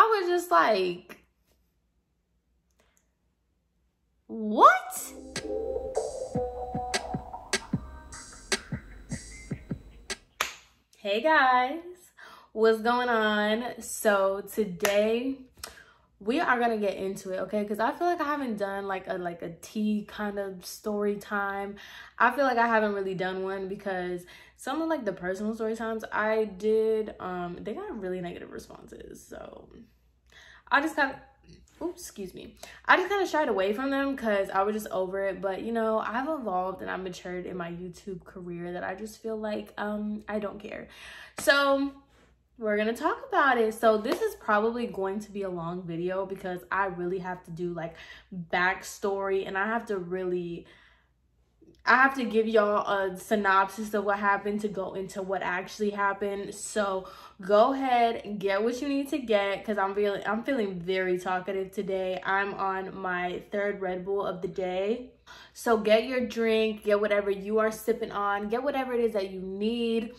I was just like, what? Hey guys, what's going on? So today we are gonna get into it, okay? Because I feel like I haven't done like a tea kind of story time. I feel like I haven't really done one because some of like the personal story times I did, they got really negative responses. So I just kind of, oops, excuse me. I just kind of shied away from them because I was just over it. But you know, I've evolved and I've matured in my YouTube career that I just feel like I don't care. So we're gonna talk about it. So this is probably going to be a long video because I really have to do like backstory, and I have to give y'all a synopsis of what happened to go into what actually happened. So go ahead and get what you need to get, because I'm feeling very talkative today. I'm on my 3rd Red Bull of the day. So get your drink, get whatever you are sipping on, get whatever it is that you need.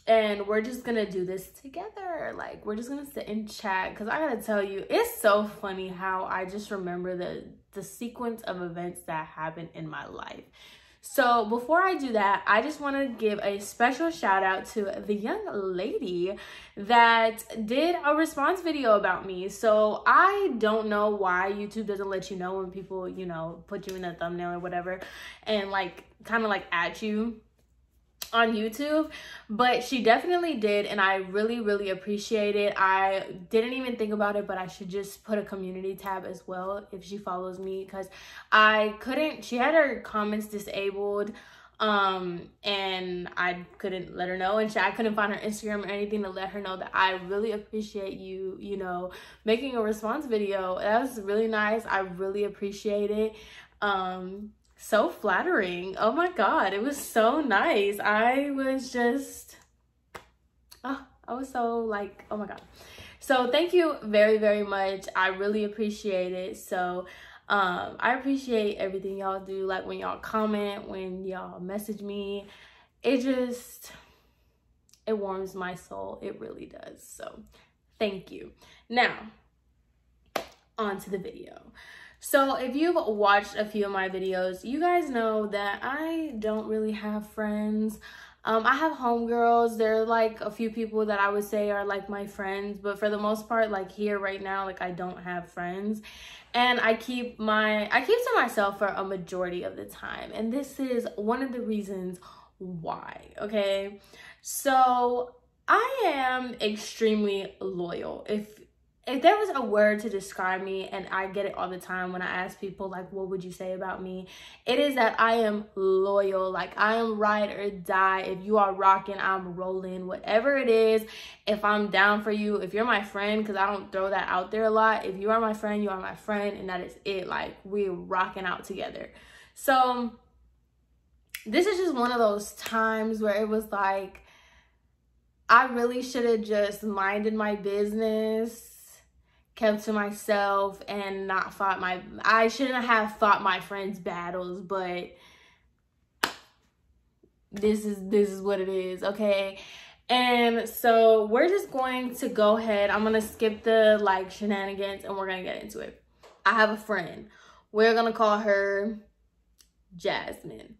And we're just gonna do this together. Like, we're just gonna sit and chat, because I gotta tell you, it's so funny how I just remember the sequence of events that happened in my life. So before I do that, I just want to give a special shout out to the young lady that did a response video about me. So I don't know why YouTube doesn't let you know when people, you know, put you in a thumbnail or whatever and like kind of like at you on YouTube, but she definitely did, and I really appreciate it. I didn't even think about it, but I should just put a community tab as well if she follows me, because she had her comments disabled, and I couldn't let her know, and I couldn't find her Instagram or anything to let her know that I really appreciate you, you know, making a response video. That was really nice. I really appreciate it. So flattering. Oh my god, it was so nice. I was just, I was so like, oh my god. So thank you very much. I really appreciate it. So I appreciate everything y'all do, like when y'all comment, when y'all message me. It warms my soul. It really does. So thank you. Now on to the video. So if you've watched a few of my videos, you guys know that I don't really have friends. I have homegirls. There are like a few people that I would say are like my friends, but for the most part, like here right now, like I don't have friends, and I keep to myself for a majority of the time. And this is one of the reasons why, okay? So I am extremely loyal. If there was a word to describe me, and I get it all the time when I ask people, like, what would you say about me? It is that I am loyal. Like, I am ride or die. If you are rocking, I'm rolling. Whatever it is, if I'm down for you, if you're my friend, because I don't throw that out there a lot. If you are my friend, you are my friend, and that is it. Like, we're rocking out together. So this is just one of those times where it was like, I really should have just minded my business, kept to myself, and not fought I shouldn't have fought my friends' battles, but this is what it is, okay? And so we're just going to go ahead. I'm gonna skip the like shenanigans and we're gonna get into it. I have a friend. We're gonna call her Jasmine.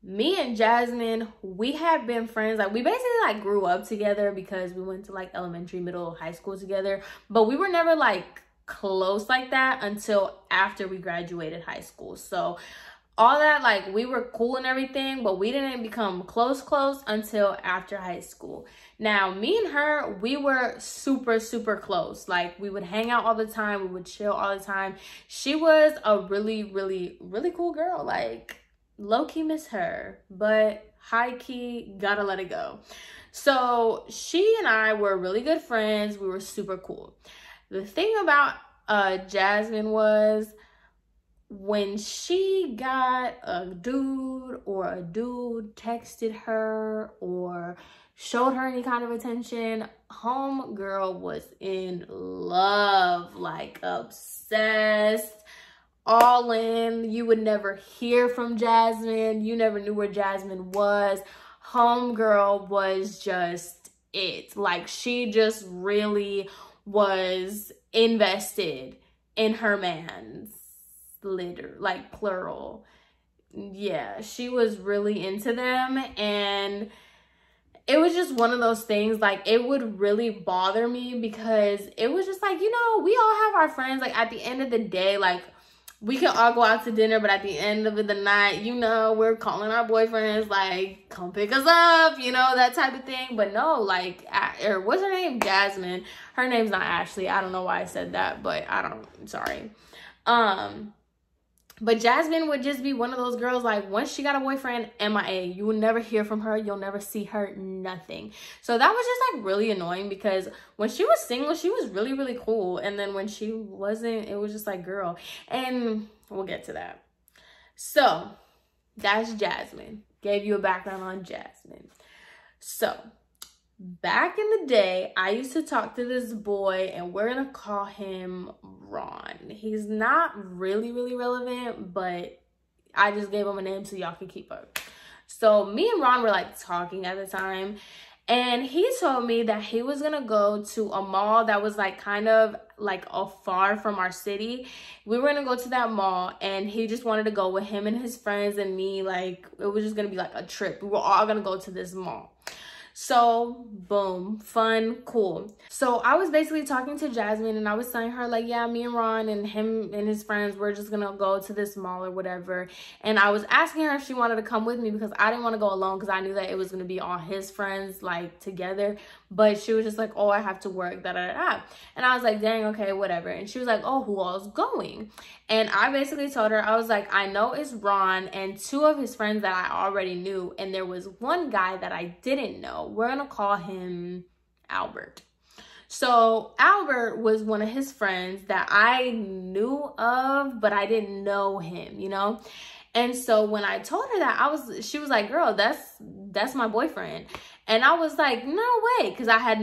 Me and Jasmine, we have been friends. Like, we basically like grew up together because we went to like elementary, middle, high school together, but we were never like close like that until after we graduated high school. So all that, like, we were cool and everything, but we didn't become close until after high school. Now, me and her, we were super close. Like, we would hang out all the time. We would chill all the time. She was a really cool girl. Like, low-key miss her, but high-key gotta let it go. So she and I were really good friends. We were super cool. The thing about Jasmine was, when she got a dude, or a dude texted her or showed her any kind of attention, homegirl was in love, like obsessed, all in. You would never hear from Jasmine. You never knew where Jasmine was. Homegirl was just it. Like, she just really was invested in her man's, like plural. Yeah, she was really into them, and it was just one of those things, like, it would really bother me because it was just like, you know, we all have our friends. Like, at the end of the day, like, we can all go out to dinner, but at the end of the night, you know, we're calling our boyfriends, like, come pick us up, you know, that type of thing. But no, like, or what's her name? Jasmine. Her name's not Ashley. I don't know why I said that, but sorry. But Jasmine would just be one of those girls, like, once she got a boyfriend, MIA. You will never hear from her. You'll never see her, nothing. So that was just, like, really annoying because when she was single, she was really, really cool. And then when she wasn't, it was just like, girl. And we'll get to that. So that's Jasmine. Gave you a background on Jasmine. So back in the day, I used to talk to this boy, and we're gonna call him Ron. He's not really, really relevant, but I just gave him a name so y'all can keep up. So me and Ron were, like, talking at the time, and he told me that he was gonna go to a mall that was, like, kind of like afar from our city. We were gonna go to that mall, and he just wanted to go with him and his friends and me. Like, it was just gonna be like a trip. We were all gonna go to this mall. So boom, fun, cool. So I was basically talking to Jasmine, and I was telling her, like, yeah, me and Ron and him and his friends, we're just gonna go to this mall or whatever. And I was asking her if she wanted to come with me because I didn't want to go alone because I knew that it was gonna be all his friends, like, together. But she was just like, oh, I have to work, da da da. And I was like, dang, okay, whatever. And she was like, oh, who all's going? And I basically told her, I was like, I know it's Ron and two of his friends that I already knew, and there was one guy that I didn't know. We're gonna call him Albert. So Albert was one of his friends that I knew of, but I didn't know him, you know? And so when I told her that, she was like, girl, that's my boyfriend. And I was like, no way, because I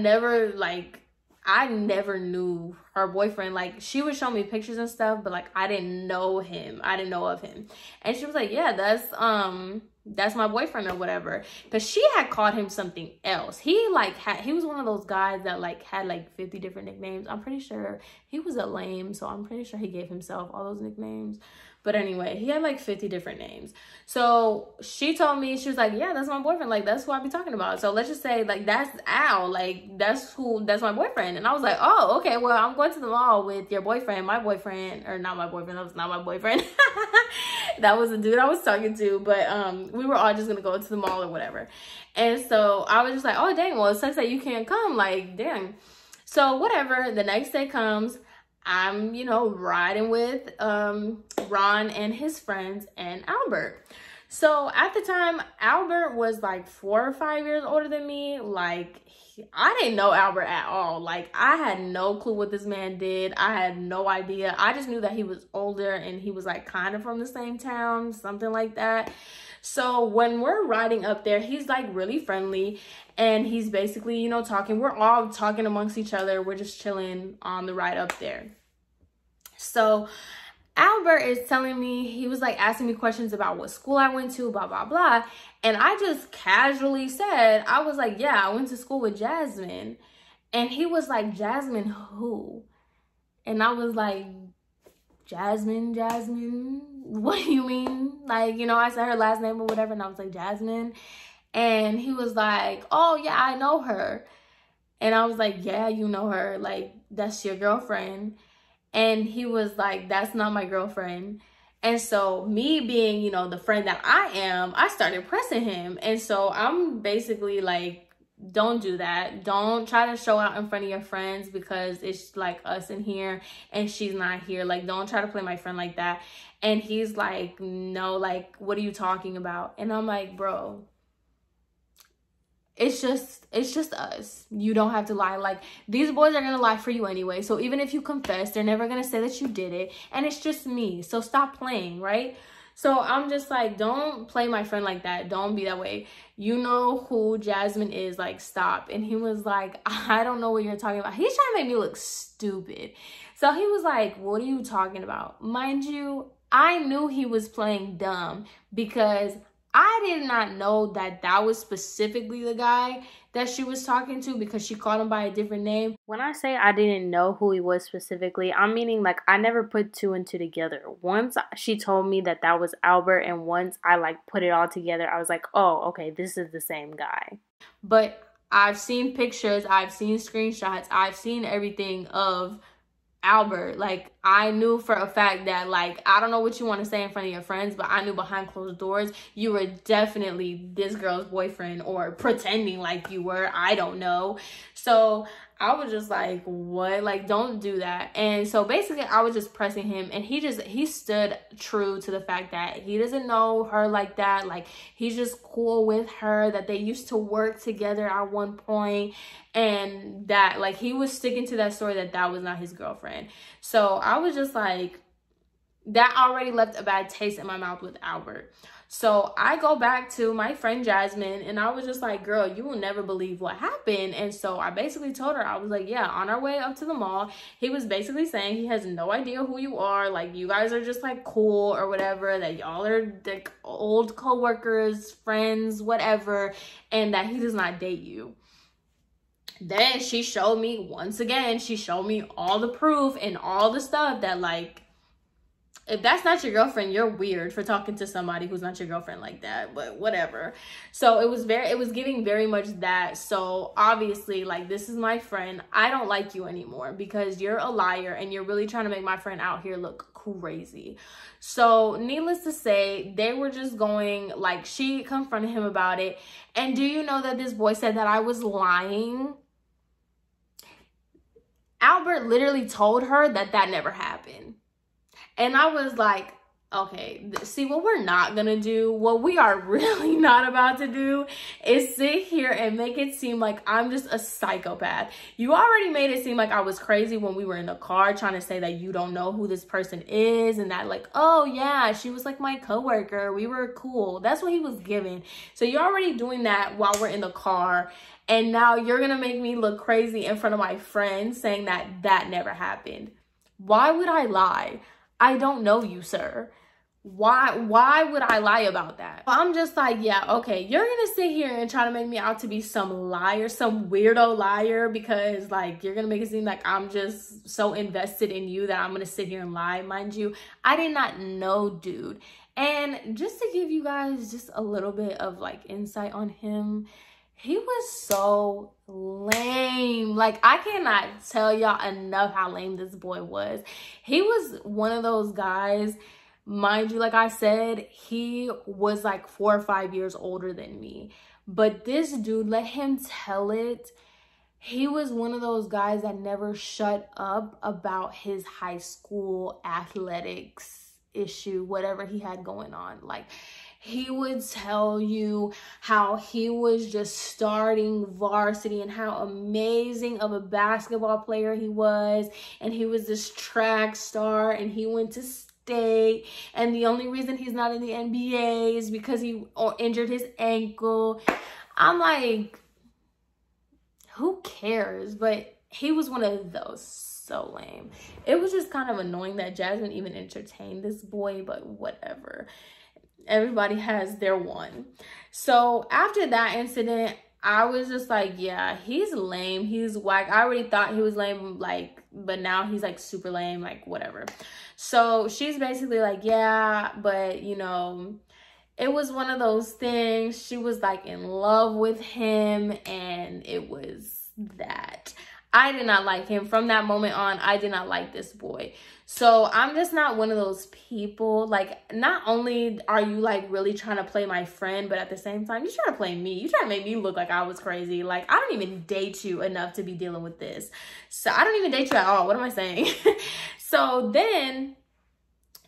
never knew her boyfriend. Like, she would show me pictures and stuff, but, like, I didn't know him. I didn't know of him. And she was like, yeah, that's my boyfriend or whatever. Because she had called him something else. He was one of those guys that, like, had, like, 50 different nicknames. I'm pretty sure he was a lame, so I'm pretty sure he gave himself all those nicknames. But anyway, he had, like, 50 different names. So she told me, she was like, yeah, that's my boyfriend. Like, that's who I be talking about. So let's just say, like, that's Al. Like, that's my boyfriend. And I was like, oh, okay, well, I'm going to the mall with your boyfriend. My boyfriend, or not my boyfriend. That was not my boyfriend. That was a dude I was talking to. But we were all just going to go to the mall or whatever. And so I was just like, oh, dang, well, it sucks that you can't come. Like, dang. So whatever. The next day comes. I'm, you know, riding with Ron and his friends and Albert. So at the time, Albert was like 4 or 5 years older than me. Like, I didn't know Albert at all. Like, I had no clue what this man did. I had no idea. I just knew that he was older and he was, like, kind of from the same town, something like that. So when we're riding up there, he's, like, really friendly, and he's basically, you know, talking. We're all talking amongst each other. We're just chilling on the ride up there. So Albert is telling me, he was, like, asking me questions about what school I went to, blah, blah, blah. And I just casually said, I was like, yeah, I went to school with Jasmine. And he was like, Jasmine who? And I was like, Jasmine, what do you mean? Like, you know, I said her last name or whatever, and I was like, Jasmine. And he was like, oh, yeah, I know her. And I was like, yeah, you know her. Like, that's your girlfriend. And he was like, that's not my girlfriend. And so me being, you know, the friend that I am, I started pressing him. And so I'm basically like, don't do that. Don't try to show out in front of your friends because it's like us in here and she's not here. Like, don't try to play my friend like that. And he's like, no, like, what are you talking about? And I'm like, bro, it's just us. You don't have to lie. Like, these boys are gonna lie for you anyway. So even if you confess, they're never gonna say that you did it. And it's just me. So stop playing, right? So I'm just like, don't play my friend like that. Don't be that way. You know who Jasmine is. Like, stop. And he was like, I don't know what you're talking about. He's trying to make me look stupid. So he was like, what are you talking about? Mind you, I knew he was playing dumb because I did not know that that was specifically the guy that she was talking to because she called him by a different name. When I say I didn't know who he was specifically, I'm meaning like I never put two and two together. Once she told me that that was Albert, and once I like put it all together, I was like, oh, okay, this is the same guy. But I've seen pictures, I've seen screenshots, I've seen everything of Albert. Like, I knew for a fact that, like, I don't know what you want to say in front of your friends, but I knew behind closed doors you were definitely this girl's boyfriend, or pretending like you were. I don't know. So I was just like, what? Like, don't do that. And so basically I was just pressing him, and he stood true to the fact that he doesn't know her like that. Like, he's just cool with her, that they used to work together at one point, and that, like, he was sticking to that story that that was not his girlfriend. So I was just like, that already left a bad taste in my mouth with Albert. So I go back to my friend Jasmine, and I was just like, girl, you will never believe what happened. And so I basically told her, I was like, yeah, on our way up to the mall, he was basically saying he has no idea who you are. Like, you guys are just like cool or whatever, that y'all are like old co-workers, friends, whatever, and that he does not date you. Then she showed me, once again, she showed me all the proof and all the stuff that, like, if that's not your girlfriend, you're weird for talking to somebody who's not your girlfriend like that, but whatever. So it was giving very much that. So obviously, like, this is my friend. I don't like you anymore because you're a liar and you're really trying to make my friend out here look crazy. So needless to say, they were just going, like, she confronted him about it. And do you know that this boy said that I was lying? Albert literally told her that that never happened. And I was like, okay, see, what we're not gonna do, what we are really not about to do, is sit here and make it seem like I'm just a psychopath. You already made it seem like I was crazy when we were in the car trying to say that you don't know who this person is, and that, like, oh yeah, she was like my coworker, we were cool. That's what he was giving. So you're already doing that while we're in the car, and now you're gonna make me look crazy in front of my friends saying that that never happened. Why would I lie? I don't know you, sir. Why would I lie about that? I'm just like, yeah, okay, you're gonna sit here and try to make me out to be some liar, some weirdo liar, because, like, you're gonna make it seem like I'm just so invested in you that I'm gonna sit here and lie. Mind you, I did not know, dude. And just to give you guys just a little bit of, like, insight on him, he was so lame. Like, I cannot tell y'all enough how lame this boy was. He was one of those guys, mind you, like I said, he was like 4 or 5 years older than me. But this dude, let him tell it, he was one of those guys that never shut up about his high school athletics issue, whatever he had going on. Like, he would tell you how he was just starting varsity and how amazing of a basketball player he was. And he was this track star and he went to state. And the only reason he's not in the NBA is because he injured his ankle. I'm like, who cares? But he was one of those. So lame. It was just kind of annoying that Jasmine even entertained this boy, but whatever. Everybody has their one. So after that incident, I was just like, yeah, he's lame, he's whack. I already thought he was lame, like, but now he's like super lame, like, whatever. So she's basically like, yeah, but you know, it was one of those things. She was like in love with him, and it was that. I did not like him. From that moment on, I did not like this boy. So I'm just not one of those people. Like, not only are you like really trying to play my friend, but at the same time, you trying to play me. You trying to make me look like I was crazy. Like, I don't even date you enough to be dealing with this. So I don't even date you at all. What am I saying? So then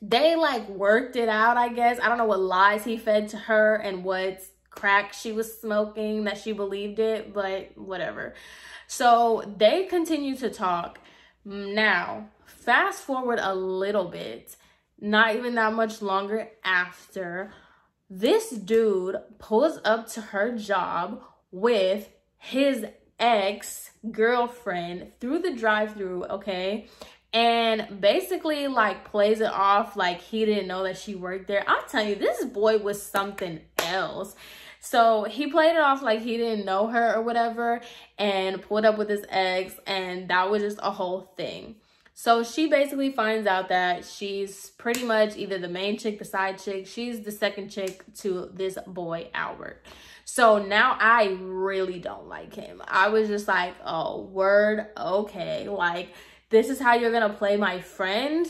they like worked it out, I guess. I don't know what lies he fed to her and what crack she was smoking that she believed it, but whatever. So they continue to talk. Now, fast forward a little bit, not even that much longer after, this dude pulls up to her job with his ex-girlfriend through the drive-thru, okay? And basically like plays it off like he didn't know that she worked there. I'm telling you, this boy was something else. So he played it off like he didn't know her or whatever and pulled up with his ex, and that was just a whole thing. So she basically finds out that she's pretty much either the main chick, the side chick. She's the second chick to this boy, Albert. So now I really don't like him. I was just like, oh, word, okay. Like, this is how you're going to play my friend?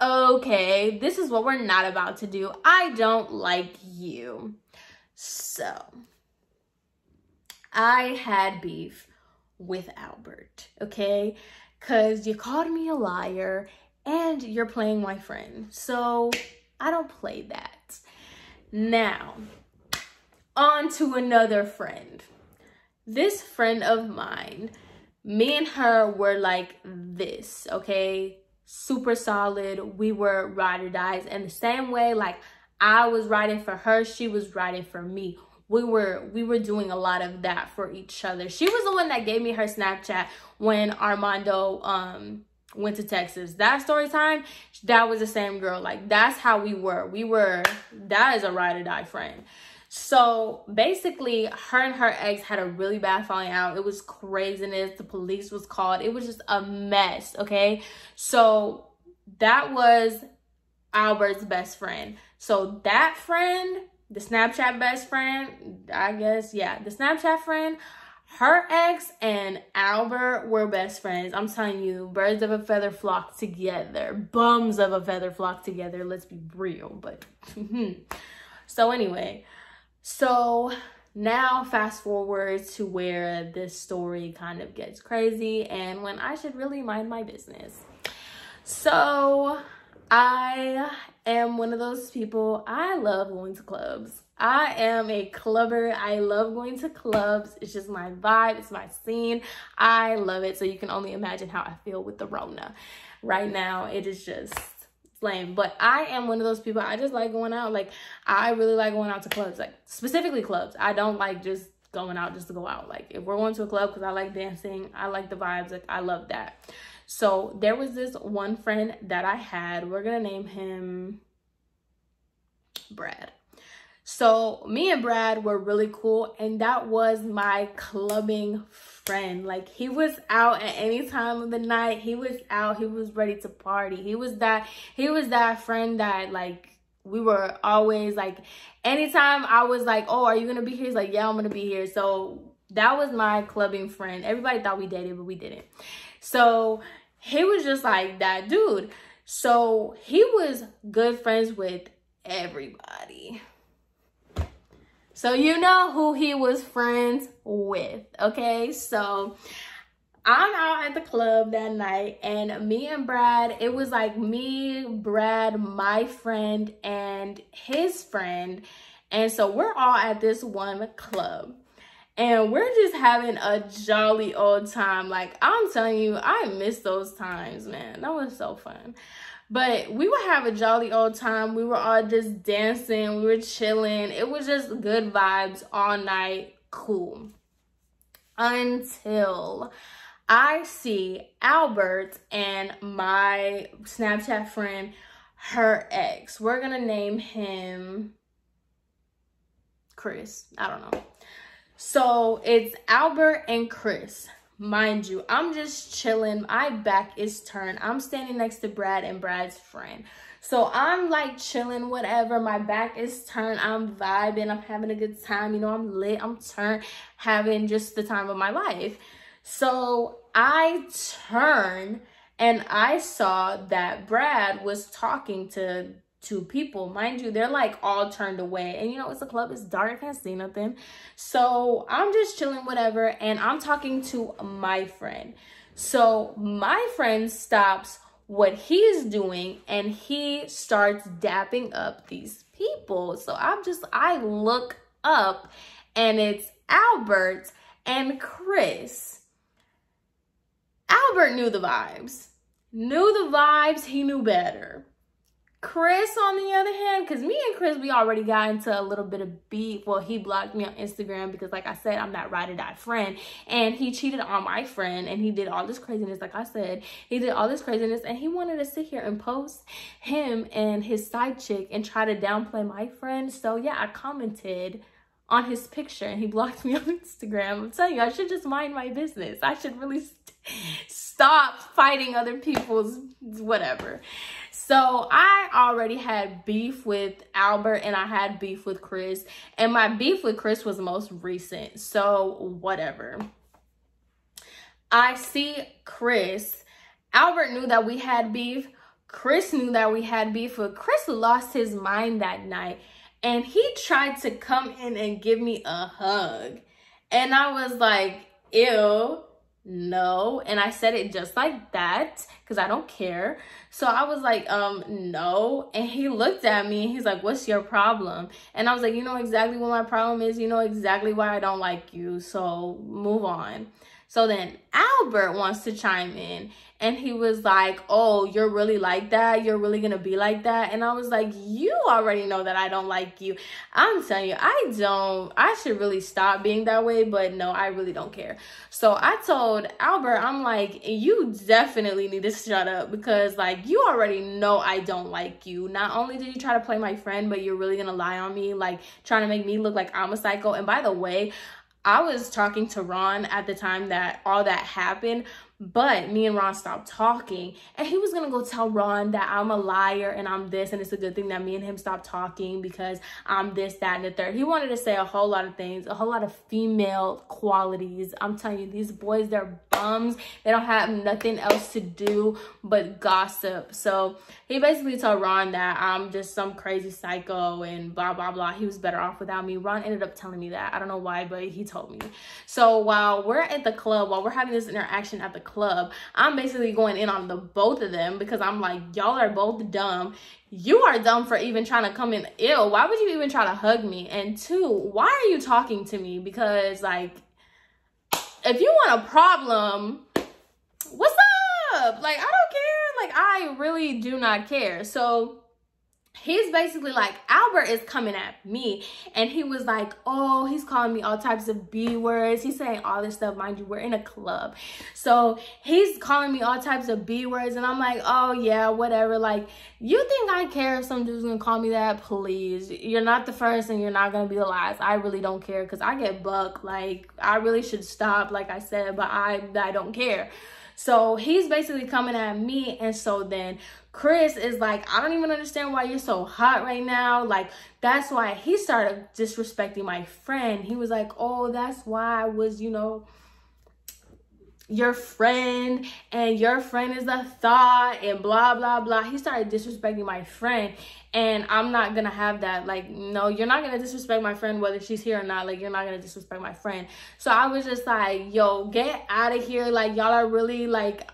Okay, this is what we're not about to do. I don't like you. So, I had beef with Albert, okay? Because you called me a liar and you're playing my friend. So, I don't play that. Now, on to another friend. This friend of mine, me and her were like this, okay? Super solid. We were ride or dies. And the same way, like, I was riding for her, she was riding for me. We were doing a lot of that for each other. She was the one that gave me her Snapchat when Armando went to Texas. That story time, that was the same girl. Like, that's how we were. That is a ride or die friend. So basically, her and her ex had a really bad falling out. It was craziness. The police was called. It was just a mess, okay? So that was Albert's best friend. So that friend, the Snapchat best friend, I guess, yeah, the Snapchat friend, her ex and Albert were best friends. I'm telling you, birds of a feather flock together. Bums of a feather flock together. Let's be real. But so anyway, so now fast forward to where this story kind of gets crazy and when I should really mind my business. So I am one of those people, I love going to clubs. I am a clubber. I love going to clubs. It's just my vibe. It's my scene. I love it. So you can only imagine how I feel with the Rona. Right now, it is just lame. But I am one of those people, I just like going out. Like, I really like going out to clubs. Like, specifically clubs. I don't like just going out just to go out. Like, if we're going to a club because I like dancing, I like the vibes. Like, I love that. So there was this one friend that I had. We're gonna name him Brad. So me and Brad were really cool, and that was my clubbing friend. Like, he was out at any time of the night. He was out. He was ready to party. He was that friend that, like, we were always like, anytime I was like, oh, are you gonna be here? He's like, yeah, I'm gonna be here. So that was my clubbing friend. Everybody thought we dated, but we didn't. So he was just like that dude. So he was good friends with everybody. So you know who he was friends with, okay? So I'm out at the club that night, and me and Brad, it was like me, Brad, my friend, and his friend. And so we're all at this one club. And we're just having a jolly old time. Like, I'm telling you, I miss those times, man. That was so fun. But we would have a jolly old time. We were all just dancing. We were chilling. It was just good vibes all night. Cool. Until I see Albert and my Snapchat friend, her ex. We're going to name him Chris. I don't know. So it's Albert and Chris. Mind you, I'm just chilling. My back is turned. I'm standing next to Brad and Brad's friend. So I'm like chilling, whatever. My back is turned. I'm vibing. I'm having a good time. You know, I'm lit. I'm turned, having just the time of my life. So I turned and I saw that Brad was talking to two people. Mind you, they're like all turned away, and you know, it's a club, it's dark, I can't see nothing. So I'm just chilling, whatever, and I'm talking to my friend. So my friend stops what he's doing and he starts dapping up these people. So I look up and it's Albert and Chris. Albert knew the vibes. He knew better. Chris, on the other hand, because me and Chris, we already got into a little bit of beef. Well, he blocked me on Instagram because, like I said, I'm that ride or die friend. And he cheated on my friend and he did all this craziness. Like I said, he did all this craziness and he wanted to sit here and post him and his side chick and try to downplay my friend. So, yeah, I commented on his picture and he blocked me on Instagram. I'm telling you, I should just mind my business. I should really stop fighting other people's whatever. So I already had beef with Albert and I had beef with Chris. And my beef with Chris was most recent. So whatever. I see Chris. Albert knew that we had beef. Chris knew that we had beef. But Chris lost his mind that night. And he tried to come in and give me a hug. And I was like, ew. No. And I said it just like that because I don't care. So I was like, no. And he looked at me and he's like, what's your problem? And I was like, you know exactly what my problem is. You know exactly why I don't like you. So move on. So then Albert wants to chime in and he was like, oh, you're really like that? You're really going to be like that? And I was like, you already know that I don't like you. I'm telling you, I should really stop being that way, but no, I really don't care. So I told Albert, I'm like, you definitely need to shut up because like, you already know I don't like you. Not only did you try to play my friend, but you're really going to lie on me, like trying to make me look like I'm a psycho. And by the way, I was talking to Ron at the time that all that happened, but me and Ron stopped talking and he was gonna go tell Ron that I'm a liar and I'm this and it's a good thing that me and him stopped talking because I'm this, that, and the third. He wanted to say a whole lot of things, a whole lot of female qualities. I'm telling you, these boys, they're bums. They don't have nothing else to do but gossip. So he basically told Ron that I'm just some crazy psycho and blah, blah, blah. He was better off without me. Ron ended up telling me that. I don't know why, but he told me. So while we're at the club, while we're having this interaction at the club, I'm basically going in on the both of them because I'm like, y'all are both dumb. You are dumb for even trying to come in. Ew, why would you even try to hug me? And two, why are you talking to me? Because like, if you want a problem, what's up? Like, I don't care. Like, I really do not care. So he's basically like, Albert is coming at me and he was like, oh, he's calling me all types of B words. He's saying all this stuff. Mind you, we're in a club. So he's calling me all types of B words and I'm like, oh yeah, whatever. Like, you think I care if some dude's gonna call me that? Please. You're not the first and you're not gonna be the last. I really don't care because I get bucked. Like, I really should stop, like I said, but I don't care. So he's basically coming at me. And so then Chris is like, I don't even understand why you're so hot right now. Like, that's why he started disrespecting my friend. He was like, oh, that's why I was, you know, your friend and your friend is a thought and blah, blah, blah. He started disrespecting my friend. And I'm not going to have that. Like, no, you're not going to disrespect my friend, whether she's here or not. Like, you're not going to disrespect my friend. So I was just like, yo, get out of here. Like, y'all are really like,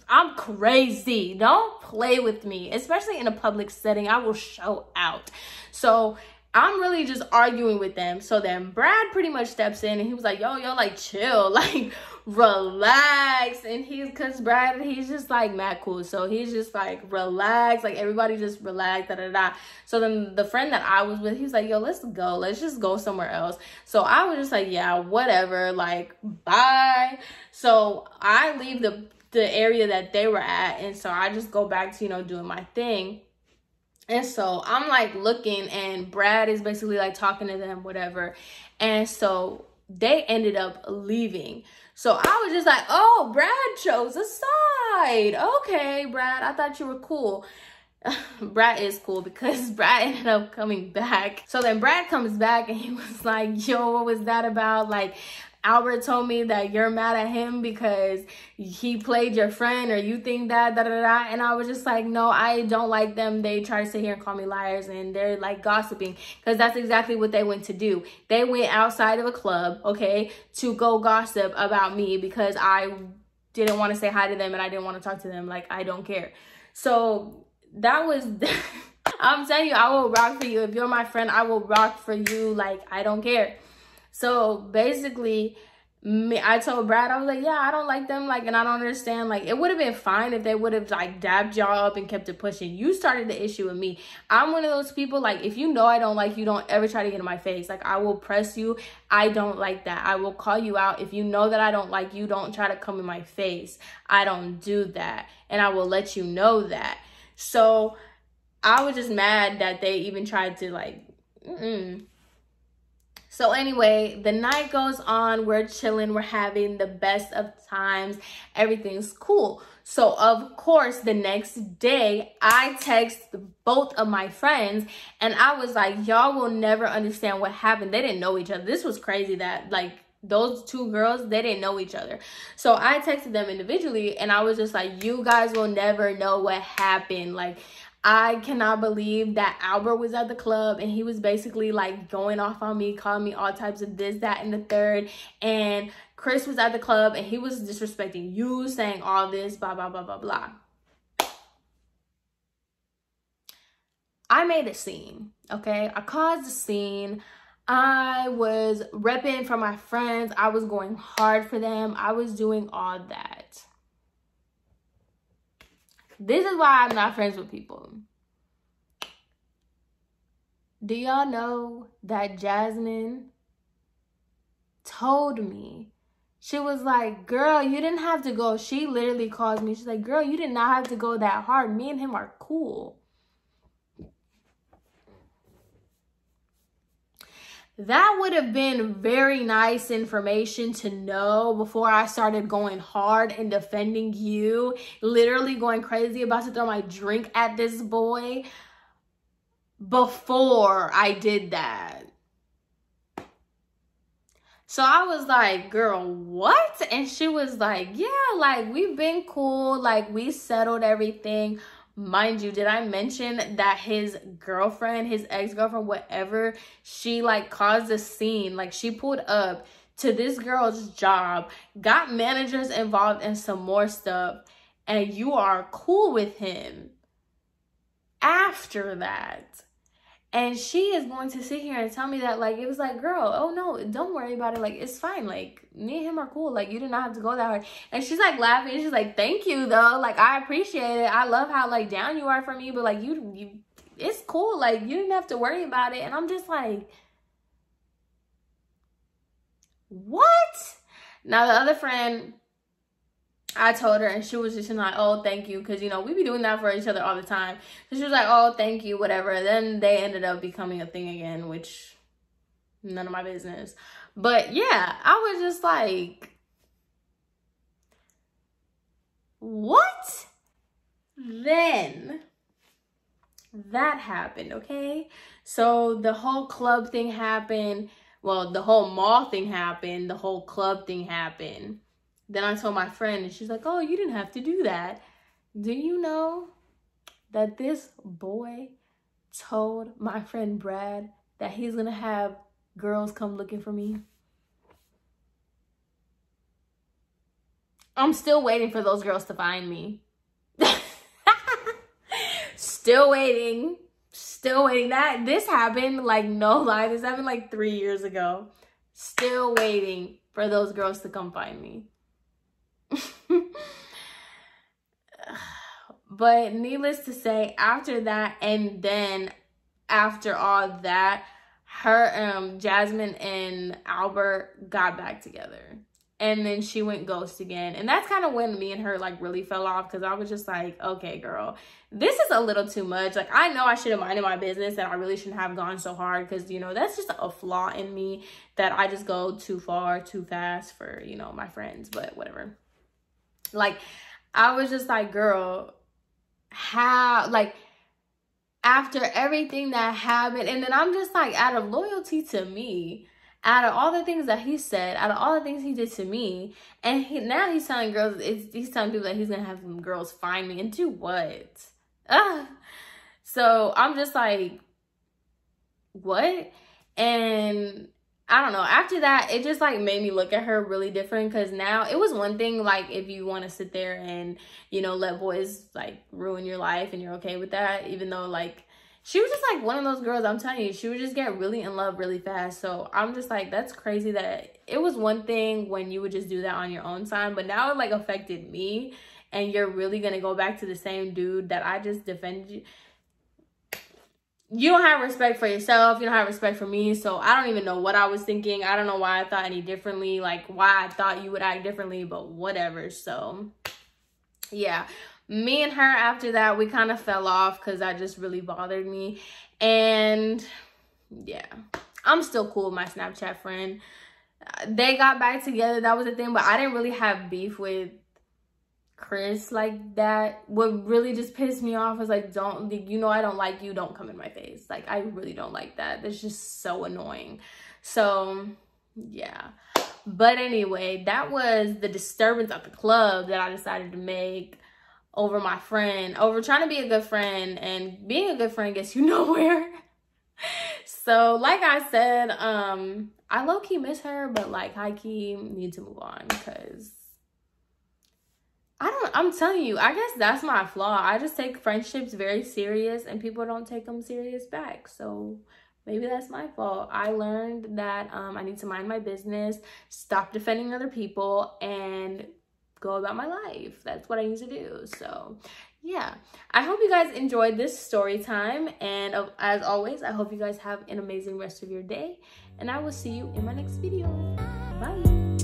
I'm crazy. Don't play with me, especially in a public setting. I will show out. So I'm really just arguing with them. So then Brad pretty much steps in and he was like, yo, like chill, like relax. And cause Brad, he's just like mad cool. So he's just like, relax, like everybody just relax, da da da. So then the friend that I was with, he was like, yo, let's go. Let's just go somewhere else. So I was just like, yeah, whatever, like bye. So I leave the area that they were at. And so I just go back to, you know, doing my thing. And so I'm like looking and Brad is basically like talking to them, whatever. And so they ended up leaving. So I was just like, oh, Brad chose a side. Okay, Brad, I thought you were cool. Brad is cool because Brad ended up coming back. So then Brad comes back and he was like, yo, what was that about? Like, Albert told me that you're mad at him because he played your friend or you think that, da, da, da. And I was just like, no, I don't like them. They try to sit here and call me liars and they're like gossiping because that's exactly what they went to do. They went outside of a club, okay, to go gossip about me because I didn't want to say hi to them and I didn't want to talk to them. Like, I don't care. So that was... I'm telling you, I will rock for you. If you're my friend, I will rock for you. Like, I don't care. So basically, I told Brad, I was like, yeah, I don't like them, like, and I don't understand. Like, it would have been fine if they would have like dabbed y'all up and kept it pushing. You started the issue with me. I'm one of those people, like, if you know I don't like you, don't ever try to get in my face. Like, I will press you. I don't like that. I will call you out. If you know that I don't like you, don't try to come in my face. I don't do that, and I will let you know that. So I was just mad that they even tried to like So anyway, the night goes on, we're chilling, we're having the best of times, everything's cool. So of course, the next day, I text both of my friends and I was like, y'all will never understand what happened. They didn't know each other. This was crazy that like those two girls, they didn't know each other. So I texted them individually and I was just like, you guys will never know what happened. Like, I cannot believe that Albert was at the club and he was basically like going off on me, calling me all types of this, that, and the third. And Chris was at the club and he was disrespecting you, saying all this, blah, blah, blah, blah, blah. I made a scene, okay? I caused a scene. I was repping for my friends. I was going hard for them. I was doing all that. This is why I'm not friends with people. Do y'all know that Jasmine told me, she was like, girl, you didn't have to go. She literally calls me. She's like, girl, you did not have to go that hard. Me and him are cool. That would have been very nice information to know before I started going hard and defending you, literally going crazy, about to throw my drink at this boy before I did that. So I was like, girl, what? And she was like, yeah, like we've been cool, like we settled everything. Mind you, did I mention that his girlfriend, his ex-girlfriend, whatever, she like caused a scene. Like she pulled up to this girl's job, got managers involved in some more stuff, and you are cool with him after that. And she is going to sit here and tell me that, like, it was like, girl, oh no, don't worry about it. Like, it's fine. Like, me and him are cool. Like, you did not have to go that hard. And she's like laughing. She's like, thank you though. Like, I appreciate it. I love how like down you are for me. But like, you, it's cool. Like, you didn't have to worry about it. And I'm just like, what? Now the other friend, I told her and she was just like, oh, thank you. Because, you know, we be doing that for each other all the time. So she was like, oh, thank you, whatever. And then they ended up becoming a thing again, which none of my business. But yeah, I was just like, what? Then that happened, okay? So the whole club thing happened. Well, the whole mall thing happened. The whole club thing happened. Then I told my friend and she's like, oh, you didn't have to do that. Do you know that this boy told my friend Brad that he's going to have girls come looking for me? I'm still waiting for those girls to find me. Still waiting. Still waiting. This happened, like, no lie. This happened like 3 years ago. Still waiting for those girls to come find me. But needless to say, after that, and then after all that, her Jasmine and Albert got back together, and then she went ghost again. And that's kind of when me and her like really fell off, because I was just like, okay girl, this is a little too much. Like, I know I should have minded my business, and I really shouldn't have gone so hard, because, you know, that's just a flaw in me, that I just go too far too fast for, you know, my friends. But whatever. Like, I was just like, girl, how, like, after everything that happened, and then I'm just like, out of loyalty to me, out of all the things that he said, out of all the things he did to me, and now he's telling girls, he's telling people that he's gonna have some girls find me, and do what? So I'm just like, what? And I don't know, after that, it just like made me look at her really different, because now it was one thing, like, if you want to sit there and, you know, let boys like ruin your life and you're okay with that, even though like she was just like one of those girls, I'm telling you, she would just get really in love really fast. So I'm just like, that's crazy that it was one thing when you would just do that on your own time, but now it like affected me, and you're really gonna go back to the same dude that I just defended you. You don't have respect for yourself. You don't have respect for me. So I don't even know what I was thinking. I don't know why I thought any differently, like why I thought you would act differently, but whatever. So yeah, me and her after that, we kind of fell off because that just really bothered me. And yeah, I'm still cool with my Snapchat friend. They got back together. That was the thing, but I didn't really have beef with Chris like that. What really just pissed me off was like, don't, you know, I don't like you, don't come in my face. Like, I really don't like that. That's just so annoying. So yeah, but anyway, that was the disturbance at the club that I decided to make over my friend, over trying to be a good friend, and being a good friend gets you nowhere. So like I said, I low-key miss her, but like high-key need to move on, because I'm telling you, I guess that's my flaw. I just take friendships very serious and people don't take them serious back. So maybe that's my fault. I learned that I need to mind my business, stop defending other people, and go about my life. That's what I need to do. So yeah, I hope you guys enjoyed this story time. And as always, I hope you guys have an amazing rest of your day. And I will see you in my next video. Bye.